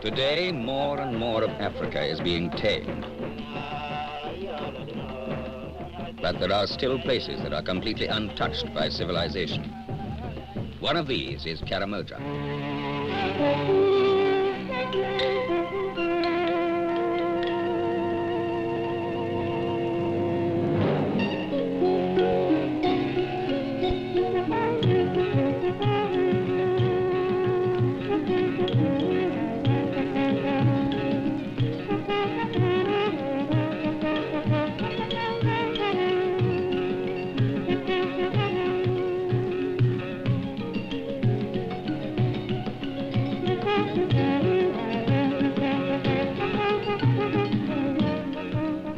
Today, more and more of Africa is being tamed. But there are still places that are completely untouched by civilization. One of these is Karamoja.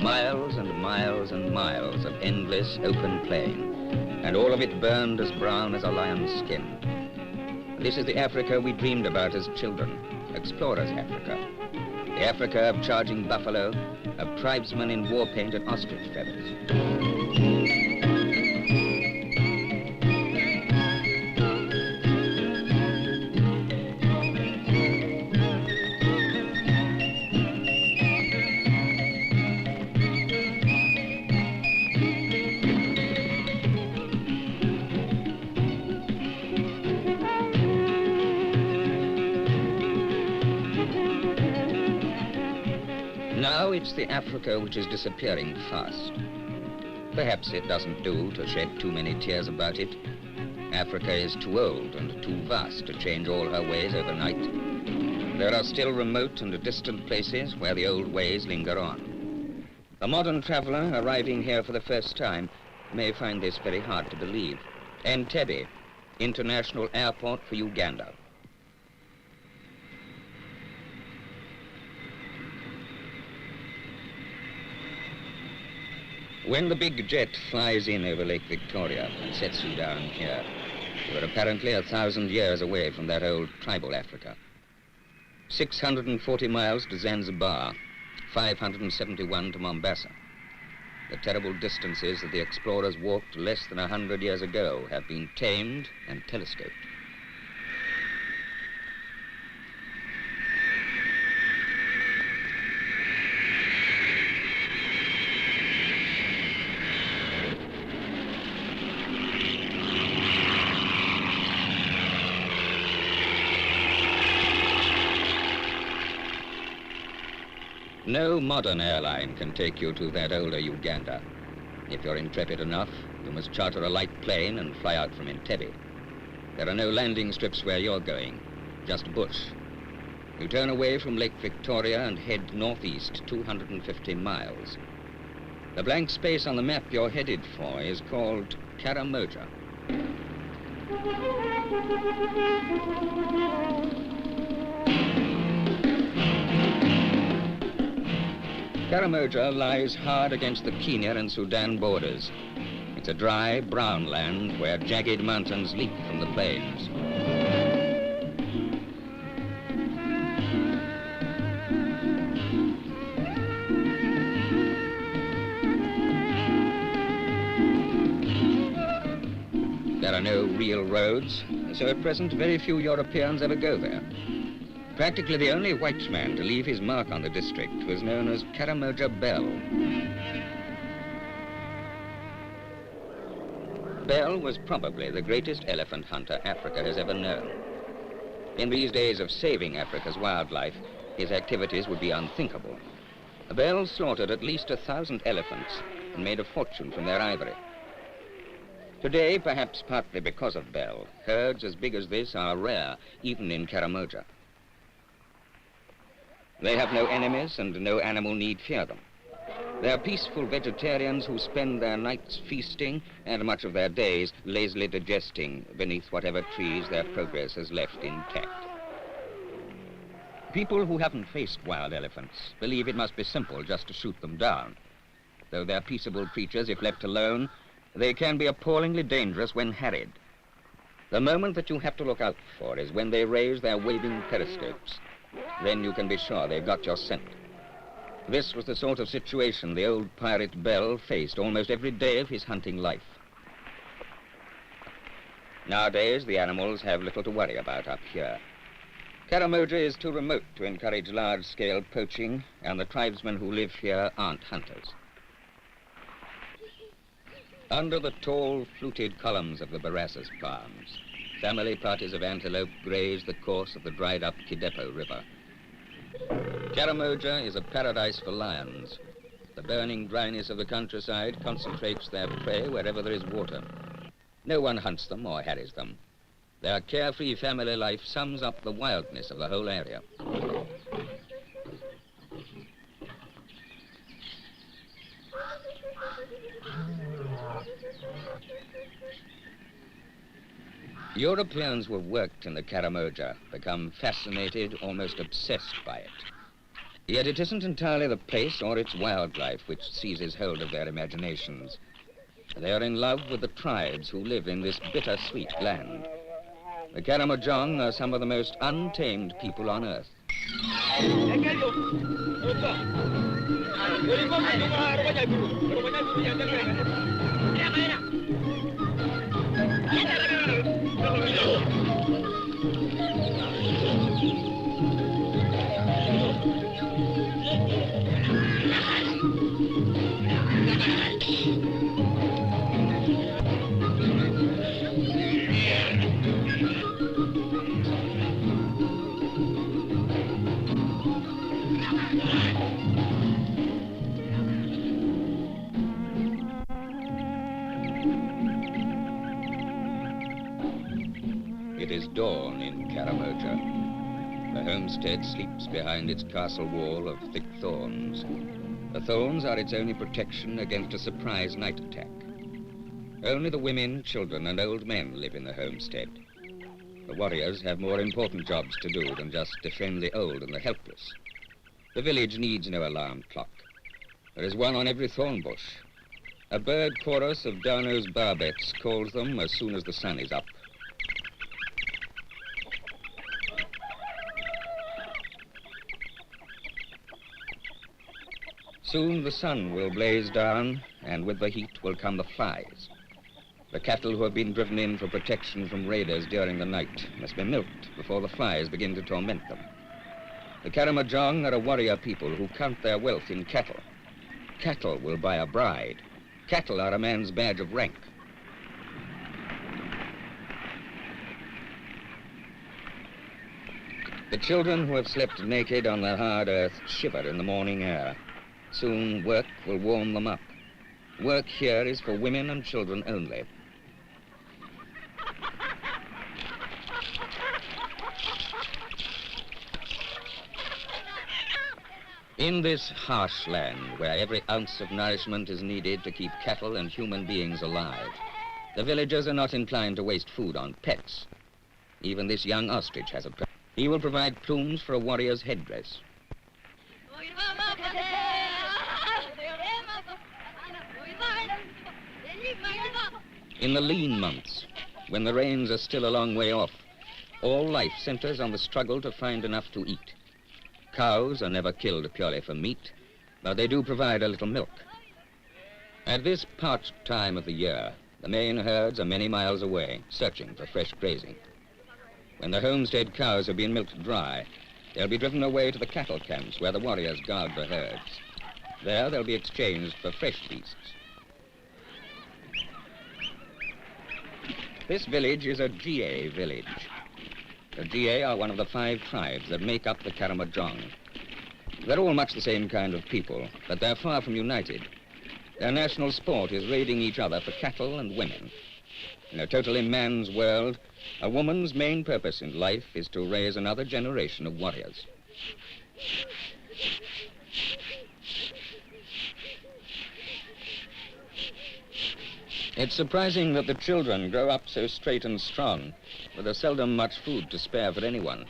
Miles and miles and miles of endless open plain, and all of it burned as brown as a lion's skin. This is the Africa we dreamed about as children, explorers' Africa. The Africa of charging buffalo, of tribesmen in war paint and ostrich feathers. Now it's the Africa which is disappearing fast. Perhaps it doesn't do to shed too many tears about it. Africa is too old and too vast to change all her ways overnight. There are still remote and distant places where the old ways linger on. A modern traveler arriving here for the first time may find this very hard to believe. Entebbe, international airport for Uganda. When the big jet flies in over Lake Victoria and sets you down here, you are apparently 1,000 years away from that old tribal Africa. 640 miles to Zanzibar, 571 to Mombasa. The terrible distances that the explorers walked less than 100 years ago have been tamed and telescoped. No modern airline can take you to that older Uganda. If you're intrepid enough, you must charter a light plane and fly out from Entebbe. There are no landing strips where you're going, just bush. You turn away from Lake Victoria and head northeast 250 miles. The blank space on the map you're headed for is called Karamoja. Karamoja lies hard against the Kenya and Sudan borders. It's a dry, brown land where jagged mountains leap from the plains. There are no real roads, so at present very few Europeans ever go there. Practically the only white man to leave his mark on the district was known as Karamoja Bell. Bell was probably the greatest elephant hunter Africa has ever known. In these days of saving Africa's wildlife, his activities would be unthinkable. Bell slaughtered at least 1,000 elephants and made a fortune from their ivory. Today, perhaps partly because of Bell, herds as big as this are rare, even in Karamoja. They have no enemies and no animal need fear them. They are peaceful vegetarians who spend their nights feasting and much of their days lazily digesting beneath whatever trees their progress has left intact. People who haven't faced wild elephants believe it must be simple just to shoot them down. Though they're peaceable creatures, if left alone, they can be appallingly dangerous when harried. The moment that you have to look out for is when they raise their waving periscopes. Then you can be sure they've got your scent. This was the sort of situation the old pirate Bell faced almost every day of his hunting life. Nowadays, the animals have little to worry about up here. Karamoja is too remote to encourage large-scale poaching, and the tribesmen who live here aren't hunters. Under the tall, fluted columns of the Barassus palms, family parties of antelope graze the course of the dried-up Kidepo River. Karamoja is a paradise for lions. The burning dryness of the countryside concentrates their prey wherever there is water. No one hunts them or harries them. Their carefree family life sums up the wildness of the whole area. Europeans who have worked in the Karamoja become fascinated, almost obsessed by it. Yet it isn't entirely the place or its wildlife which seizes hold of their imaginations. They are in love with the tribes who live in this bittersweet land. The Karamojong are some of the most untamed people on earth. It is dawn in Karamoja. The homestead sleeps behind its castle wall of thick thorns. The thorns are its only protection against a surprise night attack. Only the women, children, and old men live in the homestead. The warriors have more important jobs to do than just defend the old and the helpless. The village needs no alarm clock. There is one on every thorn bush. A bird chorus of Darno's barbets calls them as soon as the sun is up. Soon the sun will blaze down, and with the heat will come the flies. The cattle who have been driven in for protection from raiders during the night must be milked before the flies begin to torment them. The Karamojong are a warrior people who count their wealth in cattle. Cattle will buy a bride. Cattle are a man's badge of rank. The children who have slept naked on the hard earth shiver in the morning air. Soon work will warm them up. Work here is for women and children only. In this harsh land, where every ounce of nourishment is needed to keep cattle and human beings alive, the villagers are not inclined to waste food on pets. Even this young ostrich has a pet. He will provide plumes for a warrior's headdress. In the lean months, when the rains are still a long way off, all life centers on the struggle to find enough to eat. Cows are never killed purely for meat, but they do provide a little milk. At this parched time of the year, the main herds are many miles away, searching for fresh grazing. When the homestead cows have been milked dry, they'll be driven away to the cattle camps where the warriors guard the herds. There they'll be exchanged for fresh beasts. This village is a GA village. The GA are one of the 5 tribes that make up the Karamojong. They're all much the same kind of people, but they're far from united. Their national sport is raiding each other for cattle and women. In a totally man's world, a woman's main purpose in life is to raise another generation of warriors. It's surprising that the children grow up so straight and strong, but there's seldom much food to spare for anyone.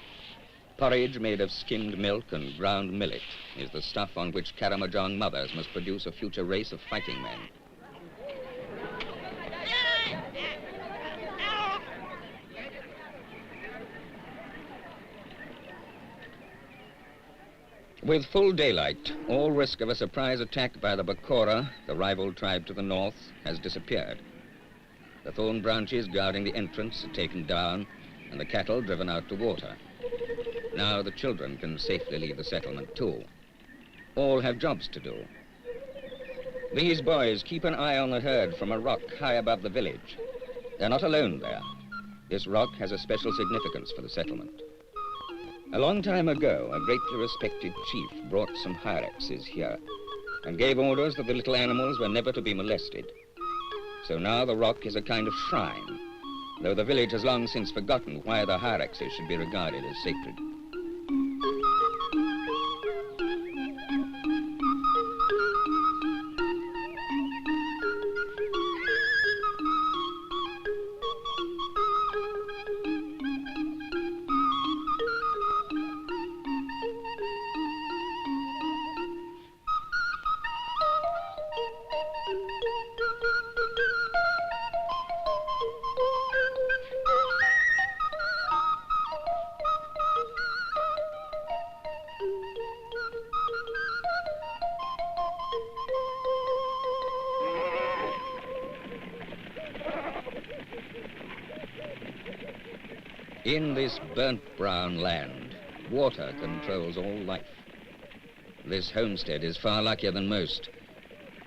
Porridge made of skimmed milk and ground millet is the stuff on which Karamojong mothers must produce a future race of fighting men. With full daylight, all risk of a surprise attack by the Bakora, the rival tribe to the north, has disappeared. The thorn branches guarding the entrance are taken down and the cattle driven out to water. Now the children can safely leave the settlement too. All have jobs to do. These boys keep an eye on the herd from a rock high above the village. They're not alone there. This rock has a special significance for the settlement. A long time ago, a greatly respected chief brought some hyraxes here and gave orders that the little animals were never to be molested. So now the rock is a kind of shrine, though the village has long since forgotten why the hyraxes should be regarded as sacred. In this burnt brown land, water controls all life. This homestead is far luckier than most.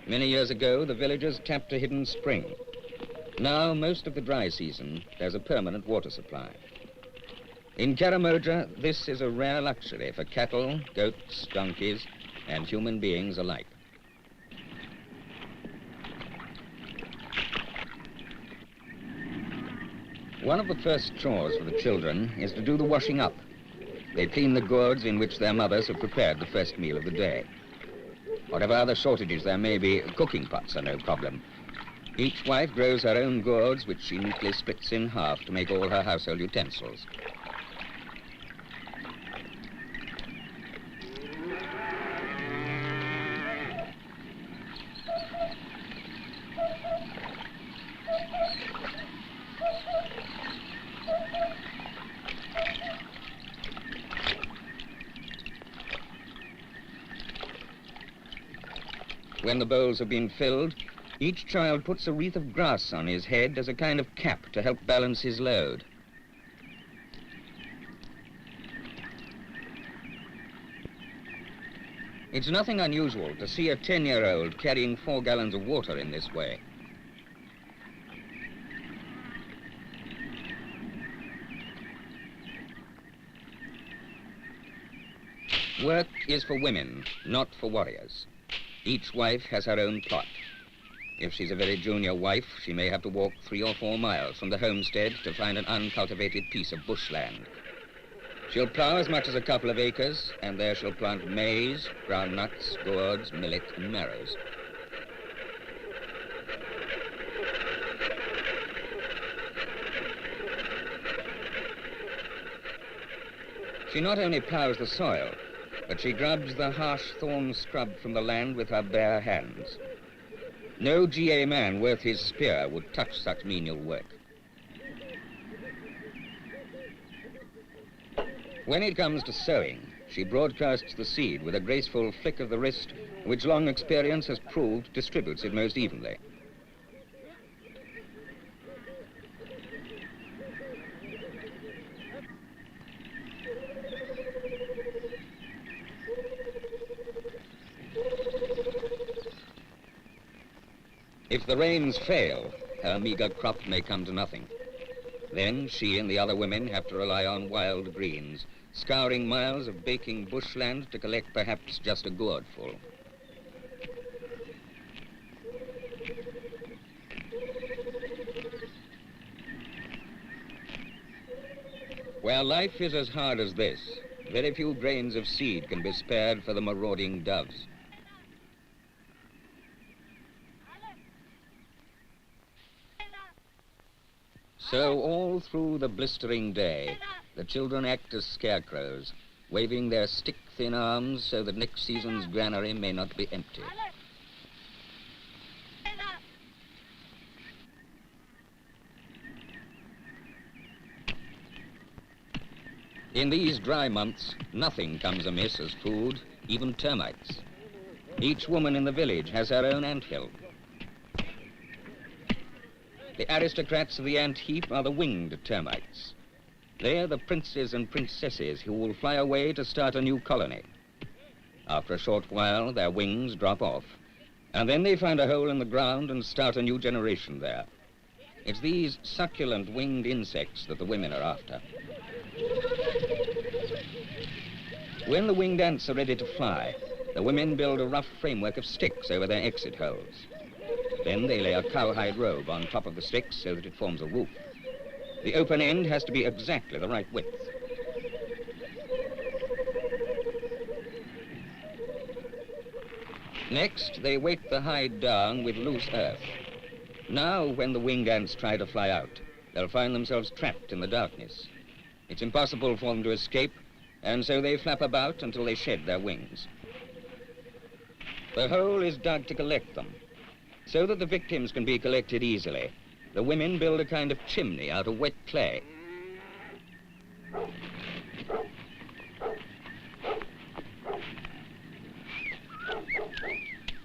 Many years ago, the villagers tapped a hidden spring. Now, most of the dry season, there's a permanent water supply. In Karamoja, this is a rare luxury for cattle, goats, donkeys, and human beings alike. One of the first chores for the children is to do the washing up. They clean the gourds in which their mothers have prepared the first meal of the day. Whatever other shortages there may be, cooking pots are no problem. Each wife grows her own gourds, which she neatly splits in half to make all her household utensils. When the bowls have been filled, each child puts a wreath of grass on his head as a kind of cap to help balance his load. It's nothing unusual to see a 10-year-old carrying 4 gallons of water in this way. Work is for women, not for warriors. Each wife has her own plot. If she's a very junior wife, she may have to walk 3 or 4 miles from the homestead to find an uncultivated piece of bushland. She'll plow as much as a couple of acres, and there she'll plant maize, groundnuts, gourds, millet, and marrows. She not only plows the soil, but she grubs the harsh thorn scrub from the land with her bare hands. No GA man worth his spear would touch such menial work. When it comes to sowing, she broadcasts the seed with a graceful flick of the wrist, which long experience has proved distributes it most evenly. If the rains fail, her meager crop may come to nothing. Then she and the other women have to rely on wild greens, scouring miles of baking bushland to collect perhaps just a gourdful. Where life is as hard as this, very few grains of seed can be spared for the marauding doves. So all through the blistering day, the children act as scarecrows, waving their stick-thin arms so that next season's granary may not be empty. In these dry months, nothing comes amiss as food, even termites. Each woman in the village has her own anthill. The aristocrats of the ant heap are the winged termites. They are the princes and princesses who will fly away to start a new colony. After a short while, their wings drop off, and then they find a hole in the ground and start a new generation there. It's these succulent winged insects that the women are after. When the winged ants are ready to fly, the women build a rough framework of sticks over their exit holes. Then they lay a cowhide robe on top of the sticks so that it forms a roof. The open end has to be exactly the right width. Next, they weight the hide down with loose earth. Now, when the winged ants try to fly out, they'll find themselves trapped in the darkness. It's impossible for them to escape, and so they flap about until they shed their wings. The hole is dug to collect them. So that the victims can be collected easily, the women build a kind of chimney out of wet clay.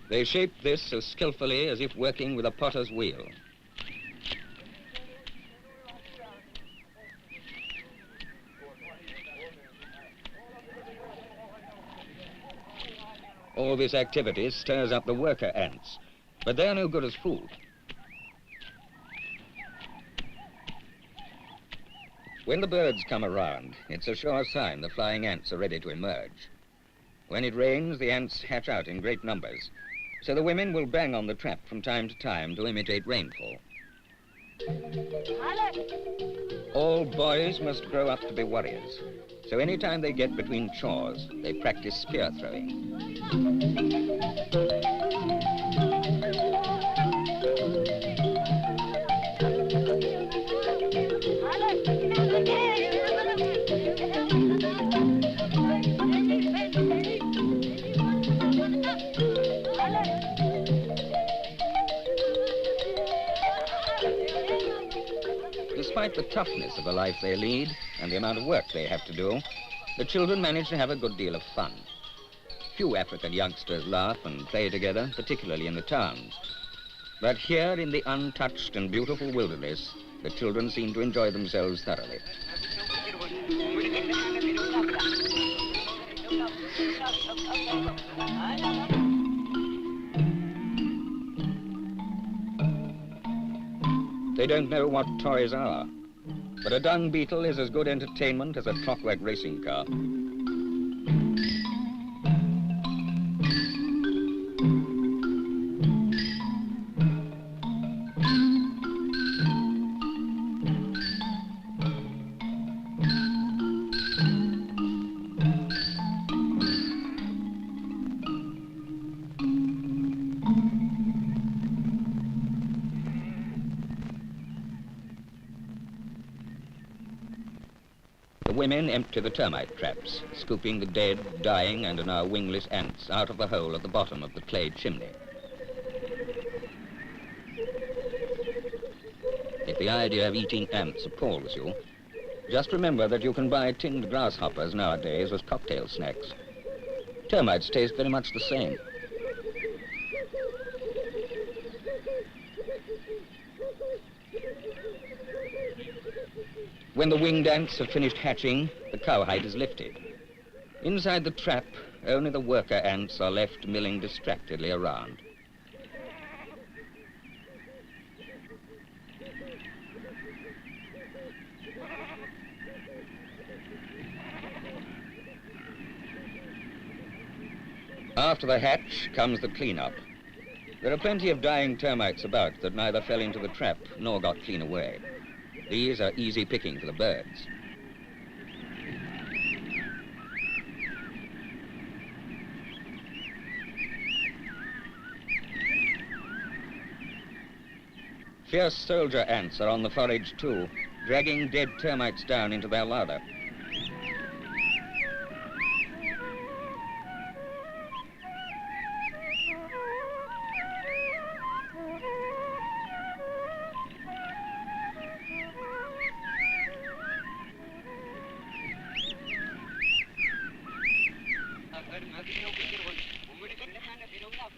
They shape this as skillfully as if working with a potter's wheel. All this activity stirs up the worker ants, but they're no good as food. When the birds come around, it's a sure sign the flying ants are ready to emerge. When it rains, the ants hatch out in great numbers, so the women will bang on the trap from time to time to imitate rainfall. All boys must grow up to be warriors, so any time they get between chores, they practice spear throwing. Despite the toughness of the life they lead and the amount of work they have to do, the children manage to have a good deal of fun. Few African youngsters laugh and play together, particularly in the towns. But here in the untouched and beautiful wilderness, the children seem to enjoy themselves thoroughly. They don't know what toys are, but a dung beetle is as good entertainment as a clockwork racing car. The women empty the termite traps, scooping the dead, dying, and now wingless ants out of the hole at the bottom of the clay chimney. If the idea of eating ants appalls you, just remember that you can buy tinned grasshoppers nowadays as cocktail snacks. Termites taste very much the same. When the winged ants have finished hatching, the cowhide is lifted. Inside the trap, only the worker ants are left milling distractedly around. After the hatch comes the clean-up. There are plenty of dying termites about that neither fell into the trap nor got clean away. These are easy picking for the birds. Fierce soldier ants are on the forage too, dragging dead termites down into their larder.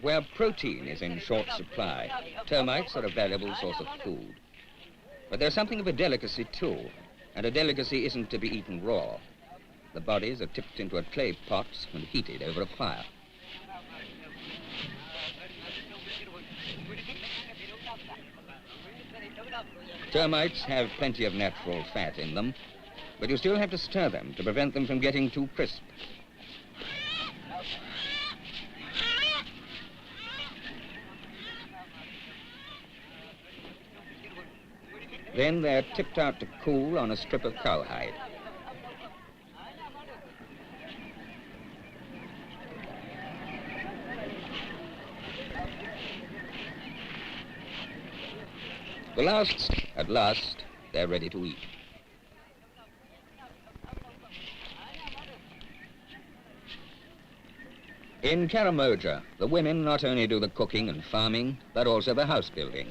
Where protein is in short supply, termites are a valuable source of food. But they're something of a delicacy too, and a delicacy isn't to be eaten raw. The bodies are tipped into a clay pot and heated over a fire. Termites have plenty of natural fat in them, but you still have to stir them to prevent them from getting too crisp. Then they're tipped out to cool on a strip of cowhide. At last, they're ready to eat. In Karamoja, the women not only do the cooking and farming, but also the house building.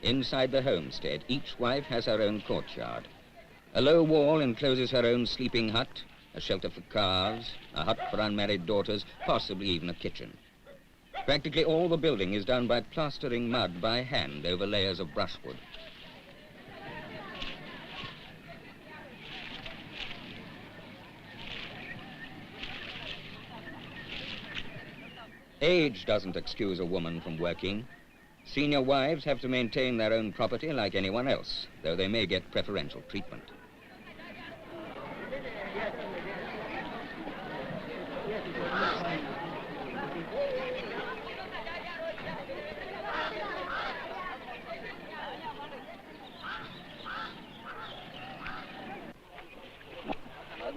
Inside the homestead, each wife has her own courtyard. A low wall encloses her own sleeping hut, a shelter for calves, a hut for unmarried daughters, possibly even a kitchen. Practically all the building is done by plastering mud by hand over layers of brushwood. Age doesn't excuse a woman from working. Senior wives have to maintain their own property like anyone else, though they may get preferential treatment.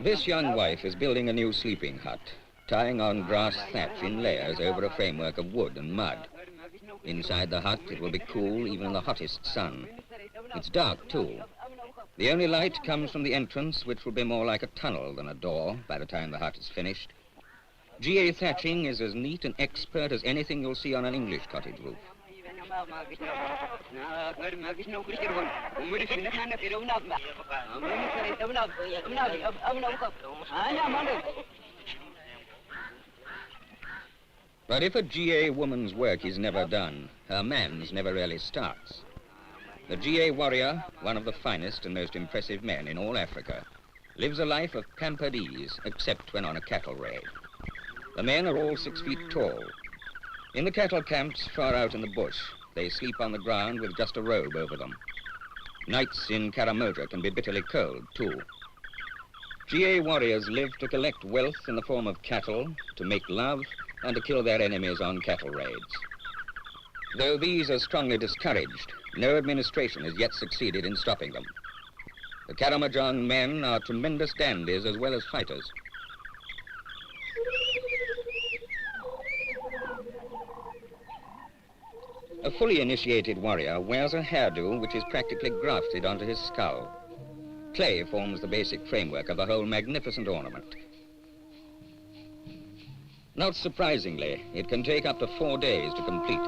This young wife is building a new sleeping hut, tying on grass thatch in layers over a framework of wood and mud. Inside the hut, it will be cool even in the hottest sun. It's dark, too. The only light comes from the entrance, which will be more like a tunnel than a door by the time the hut is finished. GA thatching is as neat and expert as anything you'll see on an English cottage roof. But if a GA woman's work is never done, her man's never really starts. The GA warrior, one of the finest and most impressive men in all Africa, lives a life of pampered ease, except when on a cattle raid. The men are all 6 feet tall. In the cattle camps far out in the bush, they sleep on the ground with just a robe over them. Nights in Karamoja can be bitterly cold, too. GA warriors live to collect wealth in the form of cattle, to make love, and to kill their enemies on cattle raids. Though these are strongly discouraged, no administration has yet succeeded in stopping them. The Karamojong men are tremendous dandies as well as fighters. A fully initiated warrior wears a hairdo which is practically grafted onto his skull. Clay forms the basic framework of the whole magnificent ornament. Not surprisingly, it can take up to 4 days to complete.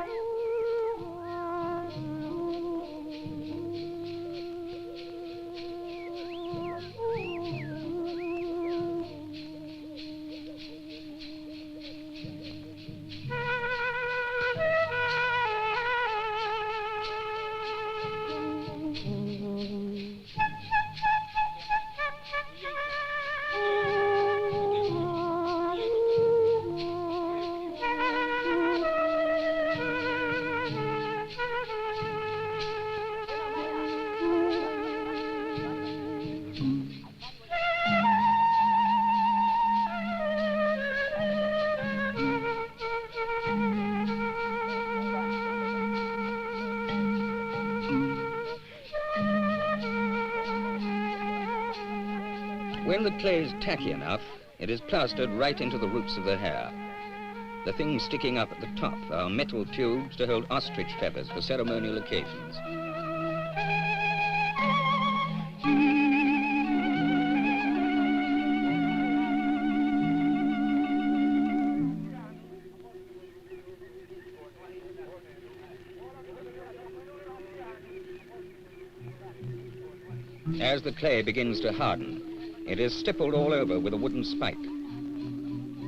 When the clay is tacky enough, it is plastered right into the roots of the hair. The things sticking up at the top are metal tubes to hold ostrich feathers for ceremonial occasions. As the clay begins to harden, it is stippled all over with a wooden spike.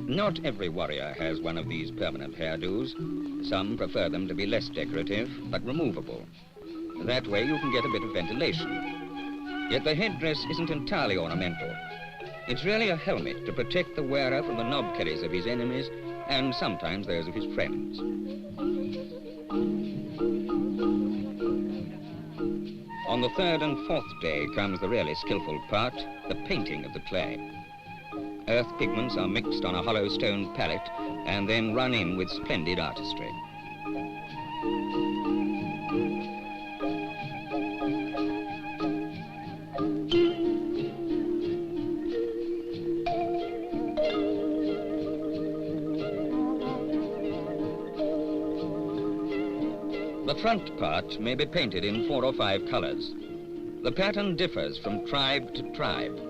Not every warrior has one of these permanent hairdos. Some prefer them to be less decorative, but removable. That way you can get a bit of ventilation. Yet the headdress isn't entirely ornamental. It's really a helmet to protect the wearer from the knobkerries of his enemies and sometimes those of his friends. On the third and fourth day comes the really skillful part, the painting of the clay. Earth pigments are mixed on a hollow stone palette and then run in with splendid artistry. The front part may be painted in 4 or 5 colors. The pattern differs from tribe to tribe.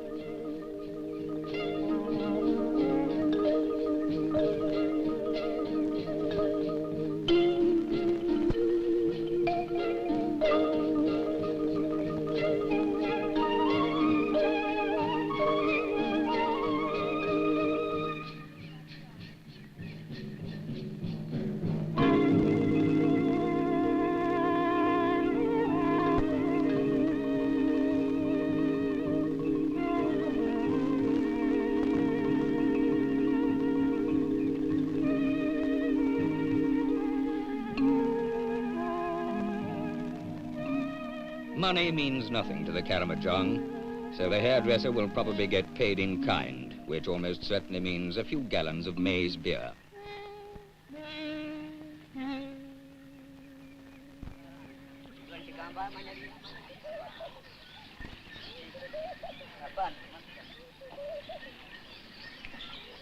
Money means nothing to the Karamojong, so the hairdresser will probably get paid in kind, which almost certainly means a few gallons of maize beer.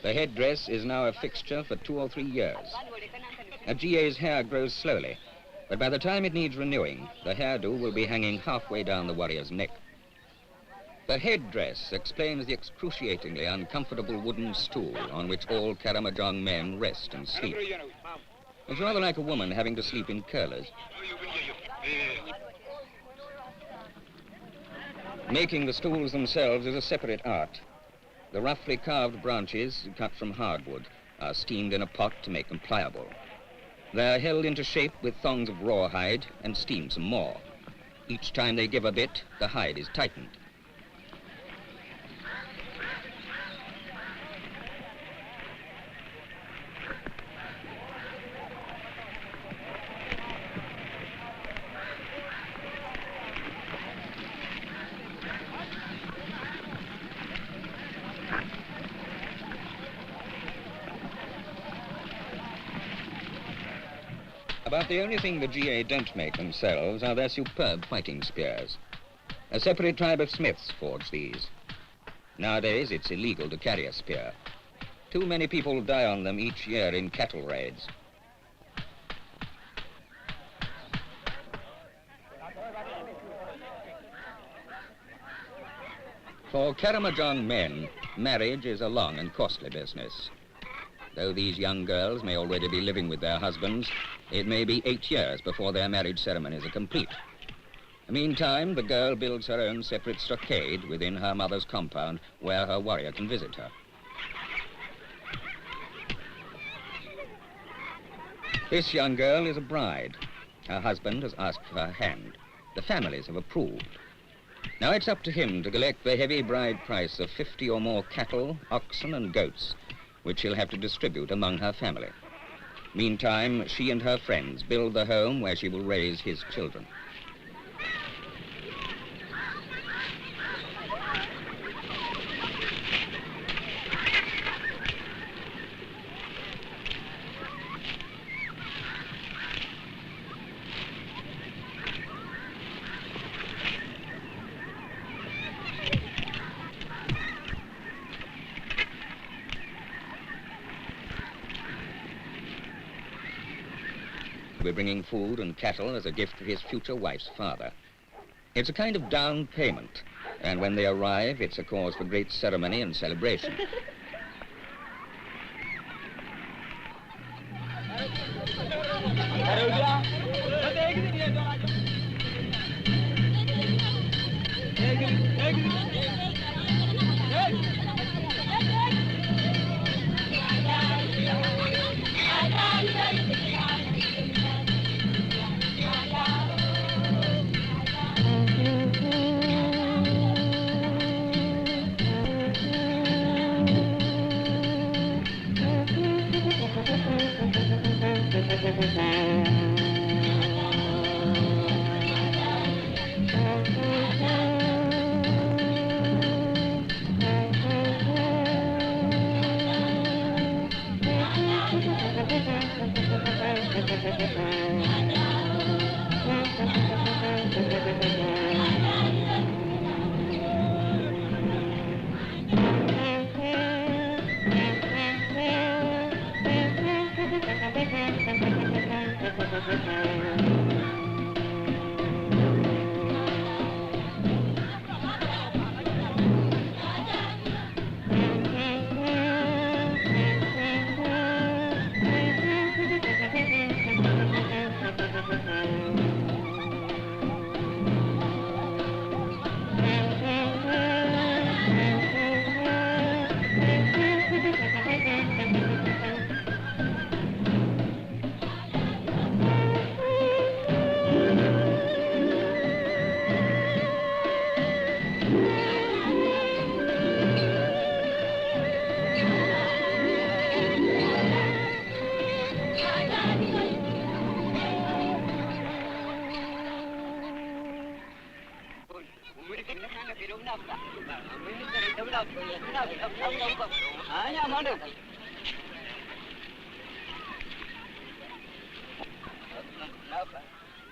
The headdress is now a fixture for 2 or 3 years. A GA's hair grows slowly, but by the time it needs renewing, the hairdo will be hanging halfway down the warrior's neck. The headdress explains the excruciatingly uncomfortable wooden stool on which all Karamojong men rest and sleep. It's rather like a woman having to sleep in curlers. Making the stools themselves is a separate art. The roughly carved branches, cut from hardwood, are steamed in a pot to make them pliable. They're held into shape with thongs of rawhide and steamed some more. Each time they give a bit, the hide is tightened. About the only thing the GA don't make themselves are their superb fighting spears. A separate tribe of smiths forge these. Nowadays, it's illegal to carry a spear. Too many people die on them each year in cattle raids. For Karamojong men, marriage is a long and costly business. Though these young girls may already be living with their husbands, it may be 8 years before their marriage ceremonies are complete. Meantime, the girl builds her own separate stockade within her mother's compound where her warrior can visit her. This young girl is a bride. Her husband has asked for her hand. The families have approved. Now it's up to him to collect the heavy bride price of 50 or more cattle, oxen, and goats, which she'll have to distribute among her family. Meantime, she and her friends build the home where she will raise his children. We're bringing food and cattle as a gift for his future wife's father. It's a kind of down payment, and when they arrive, it's a cause for great ceremony and celebration.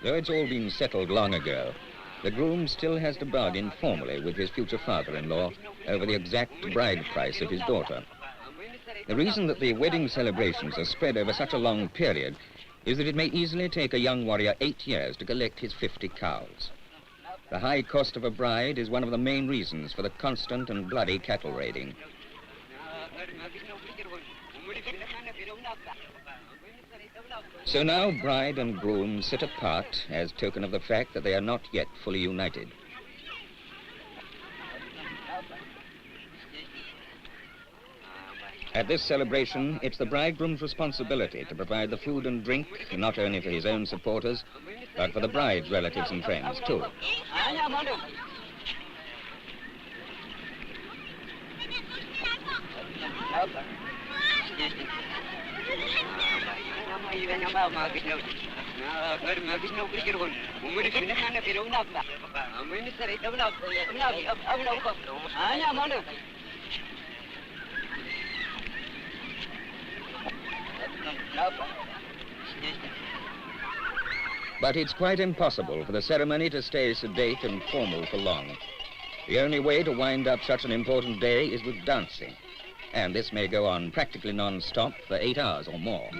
Though it's all been settled long ago, the groom still has to bargain formally with his future father-in-law over the exact bride price of his daughter. The reason that the wedding celebrations are spread over such a long period is that it may easily take a young warrior 8 years to collect his 50 cows. The high cost of a bride is one of the main reasons for the constant and bloody cattle raiding. So now bride and groom sit apart as token of the fact that they are not yet fully united. At this celebration, it's the bridegroom's responsibility to provide the food and drink, not only for his own supporters, but for the bride's relatives and friends, too. But it's quite impossible for the ceremony to stay sedate and formal for long. The only way to wind up such an important day is with dancing. And this may go on practically non-stop for 8 hours or more.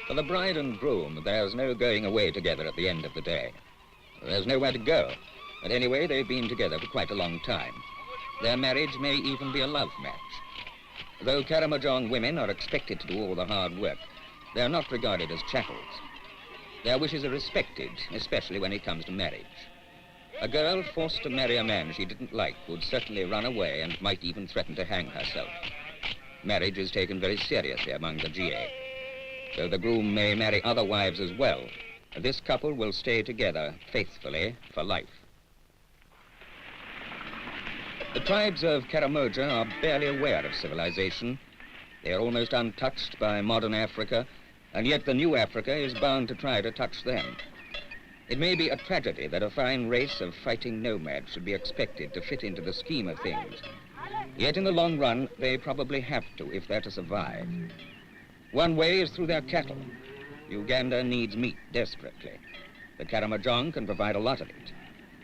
For the bride and groom, there's no going away together at the end of the day. There's nowhere to go. But anyway, they've been together for quite a long time. Their marriage may even be a love match. Though Karamojong women are expected to do all the hard work, they are not regarded as chattels. Their wishes are respected, especially when it comes to marriage. A girl forced to marry a man she didn't like would certainly run away and might even threaten to hang herself. Marriage is taken very seriously among the GA. Though the groom may marry other wives as well, this couple will stay together faithfully for life. The tribes of Karamoja are barely aware of civilization. They are almost untouched by modern Africa, and yet the new Africa is bound to try to touch them. It may be a tragedy that a fine race of fighting nomads should be expected to fit into the scheme of things. Yet in the long run, they probably have to if they're to survive. One way is through their cattle. Uganda needs meat desperately. The Karamojong can provide a lot of it.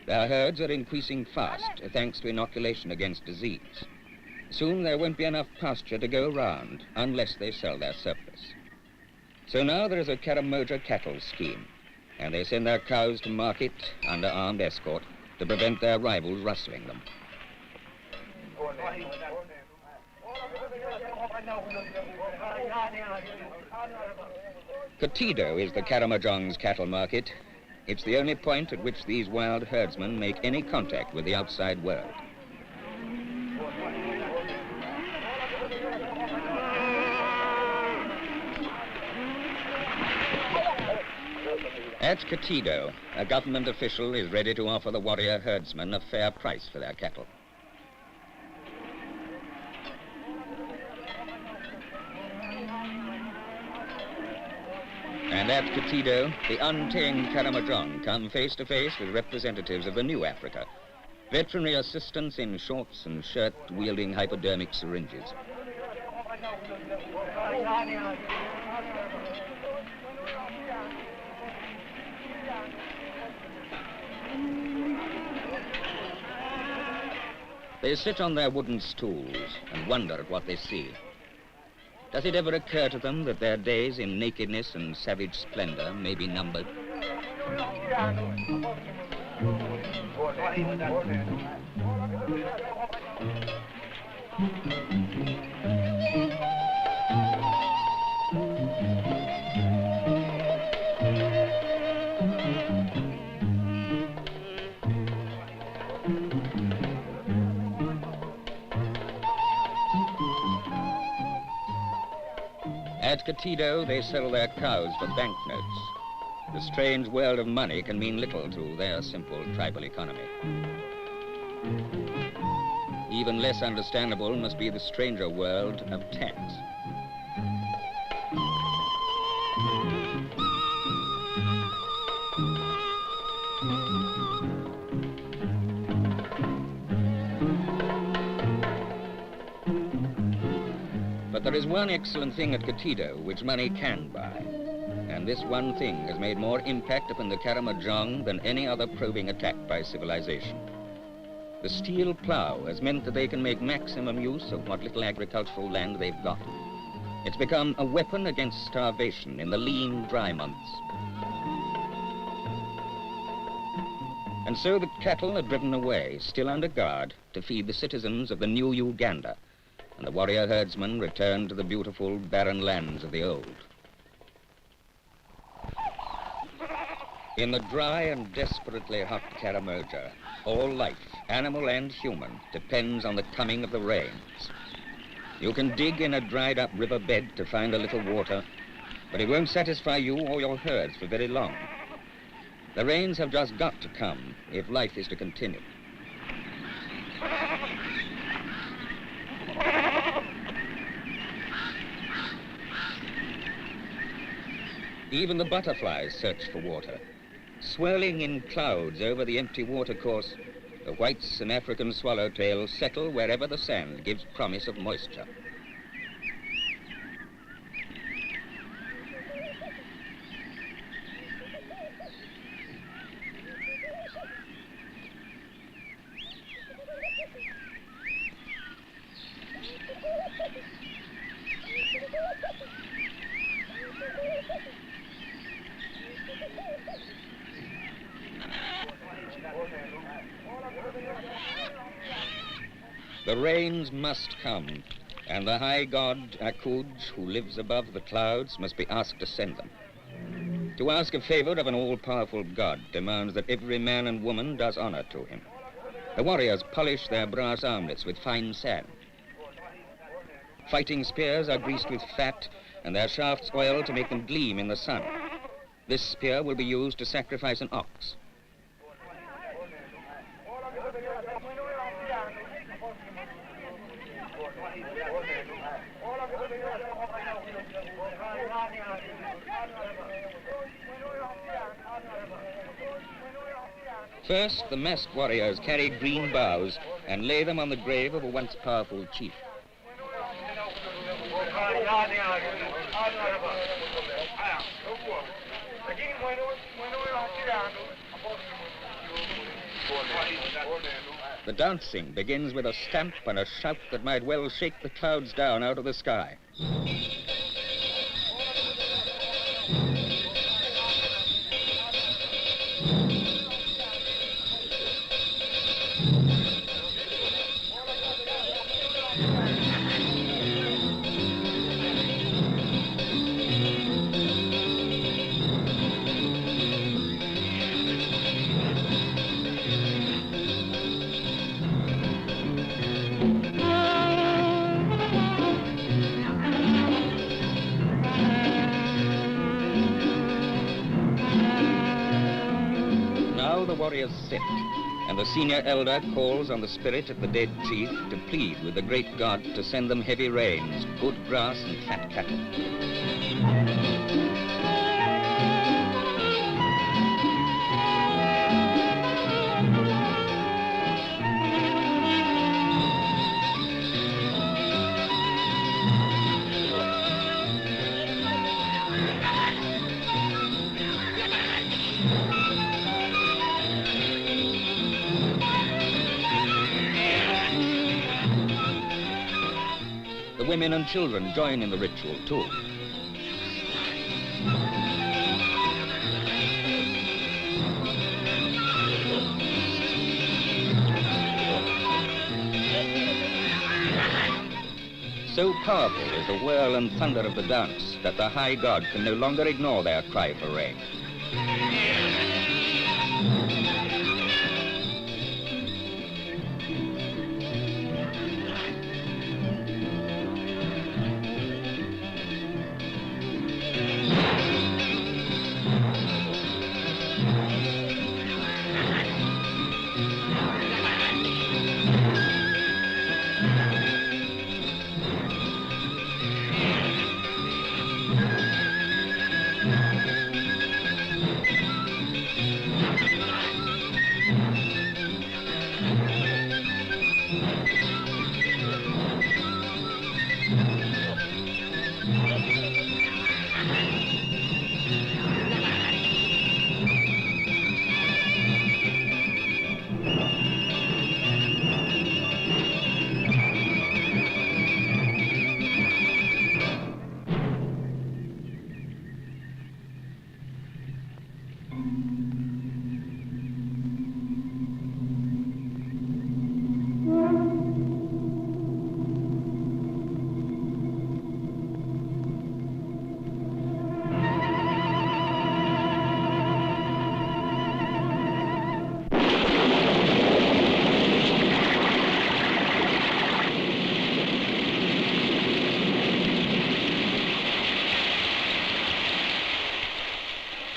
Their herds are increasing fast, thanks to inoculation against disease. Soon there won't be enough pasture to go around unless they sell their surplus. So now there is a Karamoja cattle scheme, and they send their cows to market under armed escort to prevent their rivals rustling them. Katido is the Karamojong's cattle market. It's the only point at which these wild herdsmen make any contact with the outside world. At Katido, a government official is ready to offer the warrior herdsmen a fair price for their cattle. And at Katido, the untamed Karamojong come face to face with representatives of the new Africa, veterinary assistants in shorts and shirt wielding hypodermic syringes. They sit on their wooden stools and wonder at what they see. Does it ever occur to them that their days in nakedness and savage splendor may be numbered? At Katido, they sell their cows for banknotes. The strange world of money can mean little to their simple tribal economy. Even less understandable must be the stranger world of tax. But there is one excellent thing at Katido which money can buy. And this one thing has made more impact upon the Karamojong than any other probing attack by civilization. The steel plow has meant that they can make maximum use of what little agricultural land they've got. It's become a weapon against starvation in the lean, dry months. And so the cattle are driven away, still under guard, to feed the citizens of the new Uganda, and the warrior herdsmen return to the beautiful, barren lands of the old. In the dry and desperately hot Karamoja, all life, animal and human, depends on the coming of the rains. You can dig in a dried-up riverbed to find a little water, but it won't satisfy you or your herds for very long. The rains have just got to come if life is to continue. Even the butterflies search for water. Swirling in clouds over the empty watercourse, the whites and African swallowtails settle wherever the sand gives promise of moisture. The rains must come, and the high god Akuj, who lives above the clouds, must be asked to send them. To ask a favor of an all-powerful god demands that every man and woman does honor to him. The warriors polish their brass armlets with fine sand. Fighting spears are greased with fat and their shafts oiled to make them gleam in the sun. This spear will be used to sacrifice an ox. First, the masked warriors carry green boughs and lay them on the grave of a once powerful chief. The dancing begins with a stamp and a shout that might well shake the clouds down out of the sky. Warriors sit, and the senior elder calls on the spirit of the dead chief to plead with the great god to send them heavy rains, good grass, and fat cattle. The women and children join in the ritual too. So powerful is the whirl and thunder of the dance that the high god can no longer ignore their cry for rain.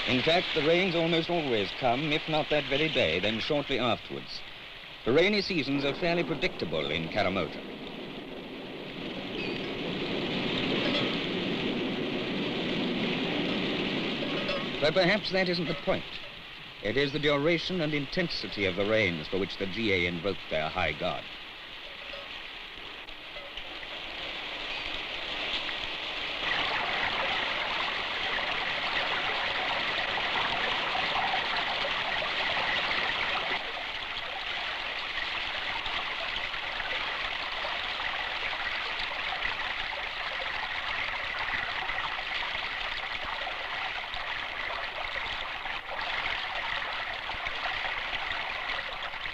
In fact, the rains almost always come, if not that very day, then shortly afterwards. The rainy seasons are fairly predictable in Karamoja. But perhaps that isn't the point. It is the duration and intensity of the rains for which the GA invoke their high god.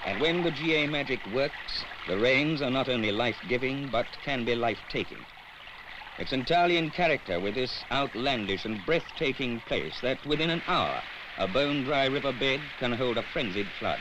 And when the GA magic works, the rains are not only life-giving, but can be life-taking. It's entirely in character with this outlandish and breathtaking place that within an hour, a bone-dry riverbed can hold a frenzied flood.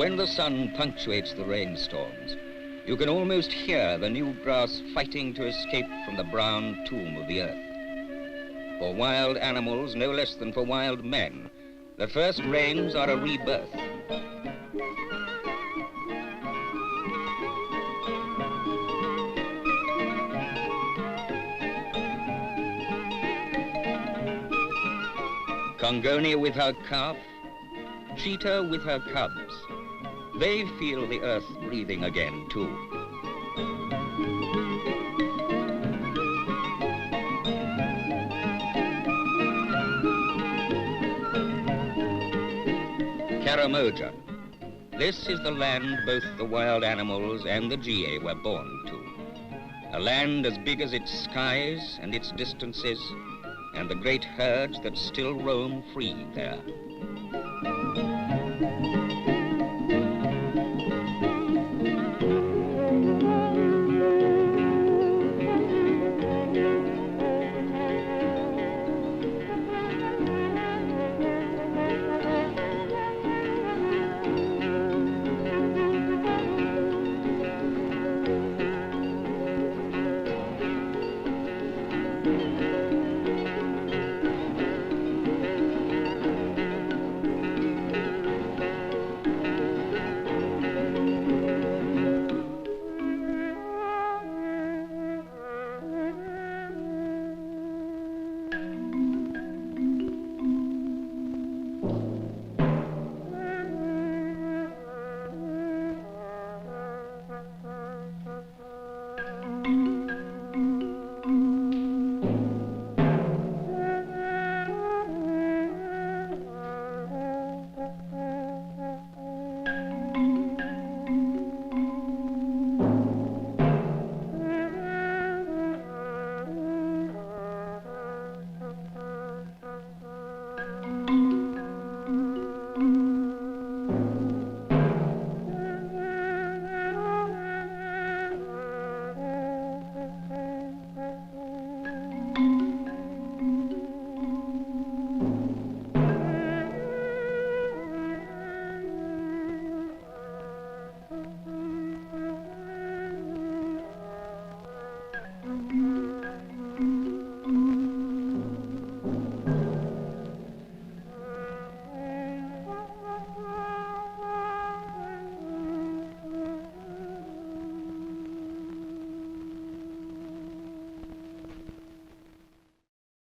When the sun punctuates the rainstorms, you can almost hear the new grass fighting to escape from the brown tomb of the earth. For wild animals, no less than for wild men, the first rains are a rebirth. Congonia with her calf, cheetah with her cubs, they feel the earth breathing again, too. Karamoja. This is the land both the wild animals and the GA were born to. A land as big as its skies and its distances, and the great herds that still roam free there.